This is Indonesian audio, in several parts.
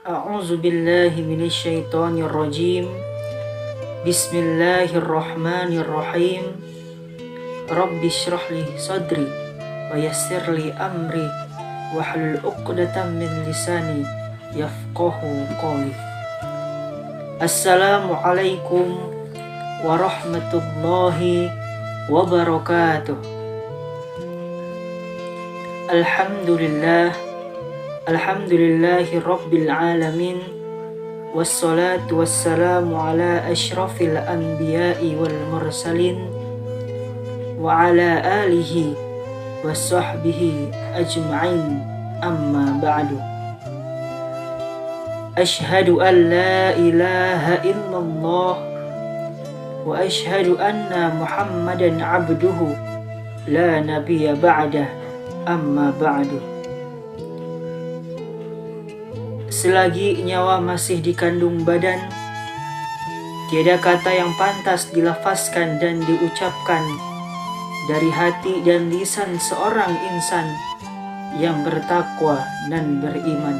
A'udzu billahi minasyaitonir rajim. Bismillahirrahmanirrahim. Rabbi shrah li sadri wa yassir li amri wahlul 'uqdatam min lisani yafqahu qawli. Assalamualaikum warahmatullahi wabarakatuh. Alhamdulillahi rabbil alamin. Wassalatu wassalamu ala ashrafil anbiya'i wal mursalin wa ala alihi wa sahbihi ajma'in, amma ba'du. Ashhadu an la ilaha illallah wa ashhadu anna Muhammadan abduhu la nabiyya ba'dah, amma ba'du. Selagi nyawa masih dikandung badan, tiada kata yang pantas dilafazkan dan diucapkan dari hati dan lisan seorang insan yang bertakwa dan beriman,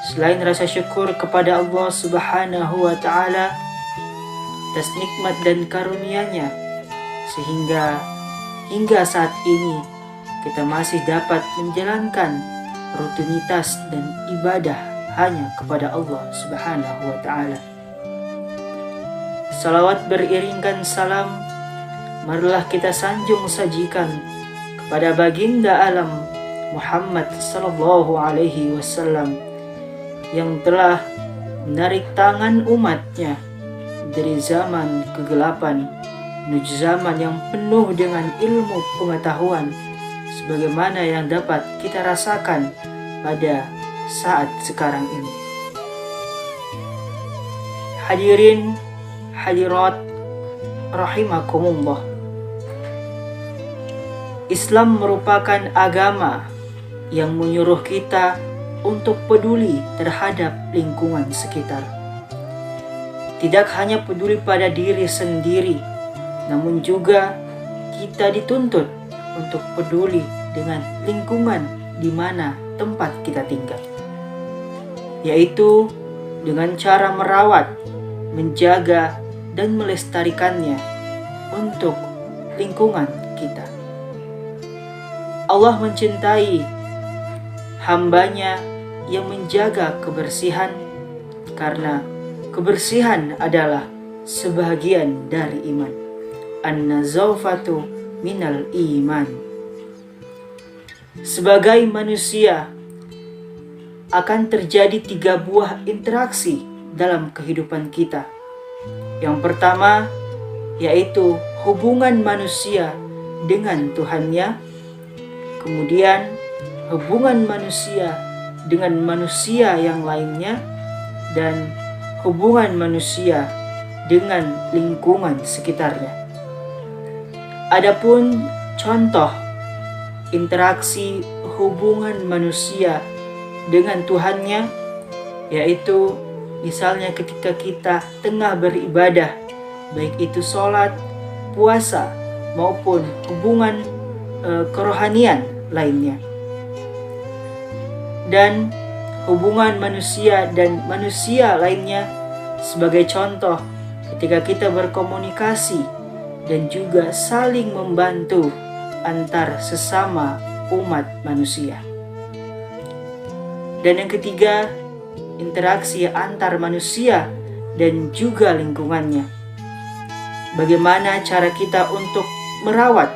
selain rasa syukur kepada Allah Subhanahu wa Ta'ala atas nikmat dan karunia-Nya, sehingga hingga saat ini kita masih dapat menjalankan rutinitas dan ibadah hanya kepada Allah Subhanahu wa Ta'ala. Salawat beriringkan salam, marilah kita sanjung sajikan kepada baginda alam Muhammad sallallahu alaihi wasallam yang telah menarik tangan umatnya dari zaman kegelapan menuju zaman yang penuh dengan ilmu pengetahuan, sebagaimana yang dapat kita rasakan pada saat sekarang ini. Hadirin hadirat rahimakumullah. Islam merupakan agama yang menyuruh kita untuk peduli terhadap lingkungan sekitar. Tidak hanya peduli pada diri sendiri, namun juga kita dituntut untuk peduli dengan lingkungan di mana tempat kita tinggal, yaitu dengan cara merawat, menjaga, dan melestarikannya untuk lingkungan kita. Allah mencintai hamba-Nya yang menjaga kebersihan, karena kebersihan adalah sebahagian dari iman. An-nazafatu minal iman. Sebagai manusia akan terjadi 3 buah interaksi dalam kehidupan kita. Yang pertama yaitu hubungan manusia dengan Tuhannya, kemudian hubungan manusia dengan manusia yang lainnya, dan hubungan manusia dengan lingkungan sekitarnya. Adapun contoh interaksi hubungan manusia dengan Tuhannya, yaitu misalnya ketika kita tengah beribadah, baik itu sholat, puasa, maupun hubungan kerohanian lainnya. Dan hubungan manusia dan manusia lainnya sebagai contoh ketika kita berkomunikasi dan juga saling membantu antar sesama umat manusia. Dan yang ketiga, interaksi antar manusia dan juga lingkungannya. Bagaimana cara kita untuk merawat,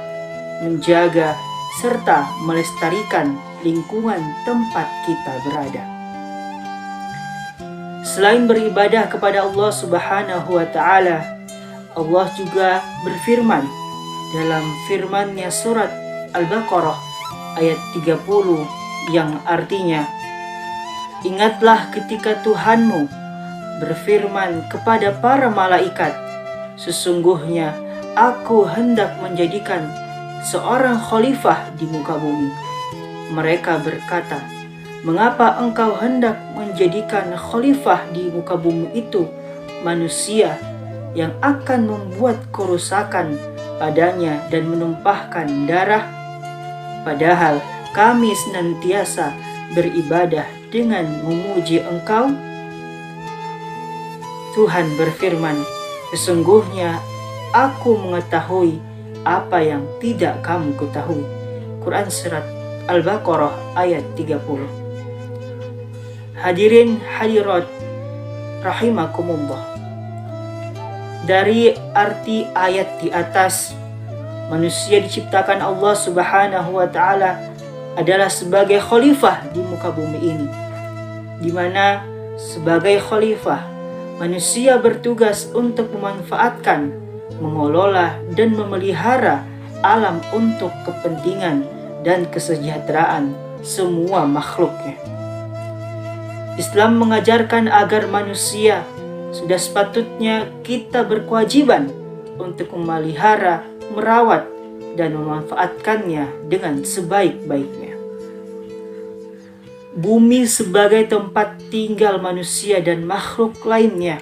menjaga, serta melestarikan lingkungan tempat kita berada. Selain beribadah kepada Allah Subhanahu wa Ta'ala, Allah juga berfirman dalam firman-Nya surat Al-Baqarah ayat 30 yang artinya, "Ingatlah ketika Tuhanmu berfirman kepada para malaikat, sesungguhnya Aku hendak menjadikan seorang khalifah di muka bumi. Mereka berkata, mengapa engkau hendak menjadikan khalifah di muka bumi itu manusia yang akan membuat kerusakan padanya dan menumpahkan darah? Padahal kami senantiasa beribadah dengan memuji Engkau? Tuhan berfirman, sesungguhnya Aku mengetahui apa yang tidak kamu ketahui. Quran Surat Al-Baqarah ayat 30. Hadirin hadirat rahimakumullah. Dari arti ayat di atas, manusia diciptakan Allah Subhanahu wa Ta'ala adalah sebagai khalifah di muka bumi ini, di mana sebagai khalifah manusia bertugas untuk memanfaatkan, mengelola dan memelihara alam untuk kepentingan dan kesejahteraan semua makhluknya. Islam mengajarkan agar manusia sudah sepatutnya kita berkewajiban untuk memelihara, merawat, dan memanfaatkannya dengan sebaik-baiknya. Bumi sebagai tempat tinggal manusia dan makhluk lainnya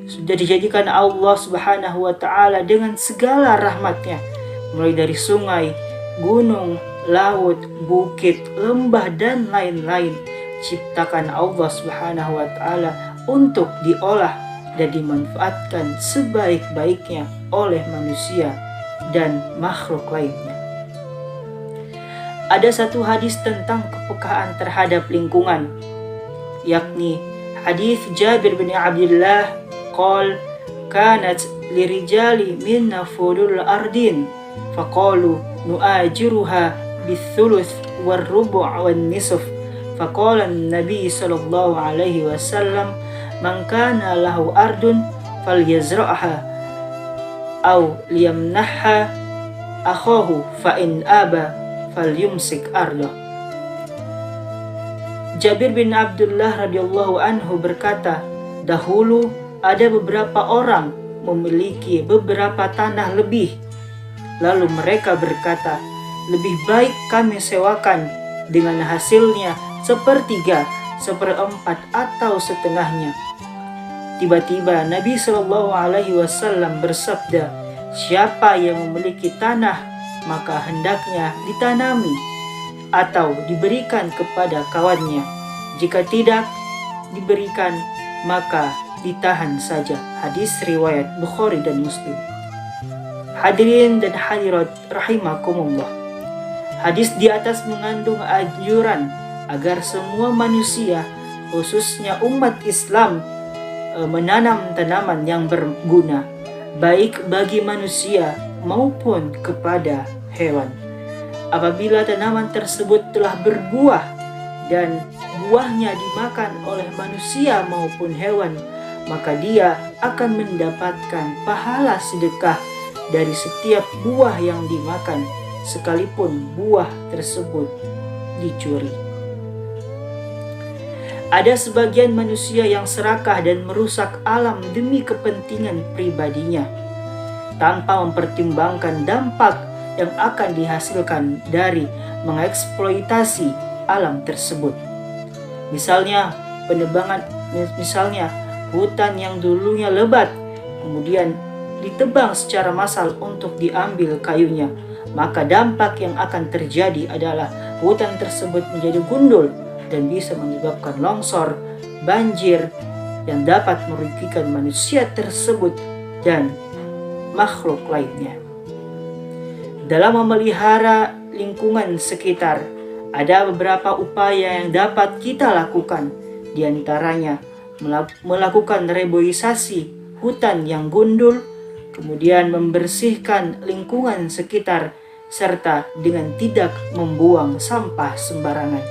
sudah dijadikan Allah Subhanahu wa Ta'ala dengan segala rahmatnya, mulai dari sungai, gunung, laut, bukit, lembah, dan lain-lain, ciptakan Allah Subhanahu wa Ta'ala untuk diolah dan dimanfaatkan sebaik-baiknya oleh manusia dan makhluk lainnya. Ada satu hadis tentang kepekaan terhadap lingkungan, yakni hadis Jabir bin Abdullah qal kanat lirijali minna fulul ardin faqalu nuajiruha bithuluth warrubu' wan nisf faqala an-nabi sallallahu alaihi wasallam man kana lahu ardun falyazra'ha aw liyamnahha akhahu fa in aba falyumsik ardah. Jabir bin Abdullah radhiyallahu anhu berkata, dahulu ada beberapa orang memiliki beberapa tanah lebih. Lalu mereka berkata, lebih baik kami sewakan dengan hasilnya sepertiga, seperempat atau setengahnya. Tiba-tiba Nabi Shallallahu Alaihi Wasallam bersabda, siapa yang memiliki tanah maka hendaknya ditanami atau diberikan kepada kawannya. Jika tidak diberikan maka ditahan saja. Hadis riwayat Bukhari dan Muslim. Hadirin dan hadirat rahimakumullah. Hadis di atas mengandung anjuran agar semua manusia, khususnya umat Islam, menanam tanaman yang berguna, baik bagi manusia maupun kepada hewan. Apabila tanaman tersebut telah berbuah dan buahnya dimakan oleh manusia maupun hewan, maka dia akan mendapatkan pahala sedekah dari setiap buah yang dimakan, sekalipun buah tersebut dicuri. Ada sebagian manusia yang serakah dan merusak alam demi kepentingan pribadinya, tanpa mempertimbangkan dampak yang akan dihasilkan dari mengeksploitasi alam tersebut. Misalnya hutan yang dulunya lebat kemudian ditebang secara massal untuk diambil kayunya, maka dampak yang akan terjadi adalah hutan tersebut menjadi gundul dan bisa menyebabkan longsor, banjir yang dapat merugikan manusia tersebut dan makhluk lainnya. Dalam memelihara lingkungan sekitar, ada beberapa upaya yang dapat kita lakukan, di antaranya melakukan reboisasi hutan yang gundul, kemudian membersihkan lingkungan sekitar, serta dengan tidak membuang sampah sembarangan.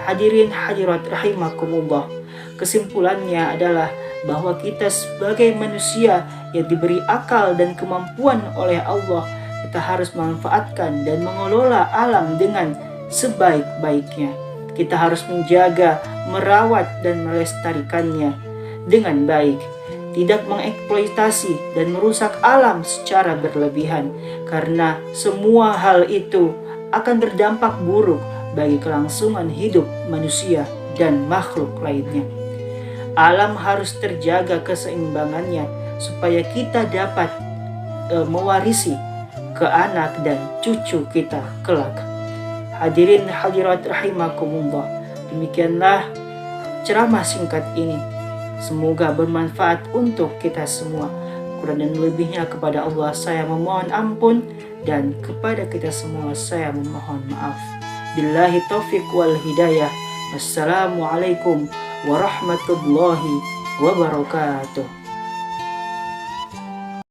Hadirin hadirat rahimakumullah, kesimpulannya adalah bahwa kita sebagai manusia yang diberi akal dan kemampuan oleh Allah, kita harus memanfaatkan dan mengelola alam dengan sebaik-baiknya. Kita harus menjaga, merawat dan melestarikannya dengan baik, tidak mengeksploitasi dan merusak alam secara berlebihan, karena semua hal itu akan berdampak buruk bagi kelangsungan hidup manusia dan makhluk lainnya. Alam harus terjaga keseimbangannya supaya kita dapat mewarisi ke anak dan cucu kita kelak. Hadirin hadirat rahimakumullah, demikianlah ceramah singkat ini. Semoga bermanfaat untuk kita semua. Kurang dan lebihnya kepada Allah saya memohon ampun, dan kepada kita semua saya memohon maaf. Billahi taufiq wal hidayah. Wassalamualaikum warahmatullahi wabarakatuh.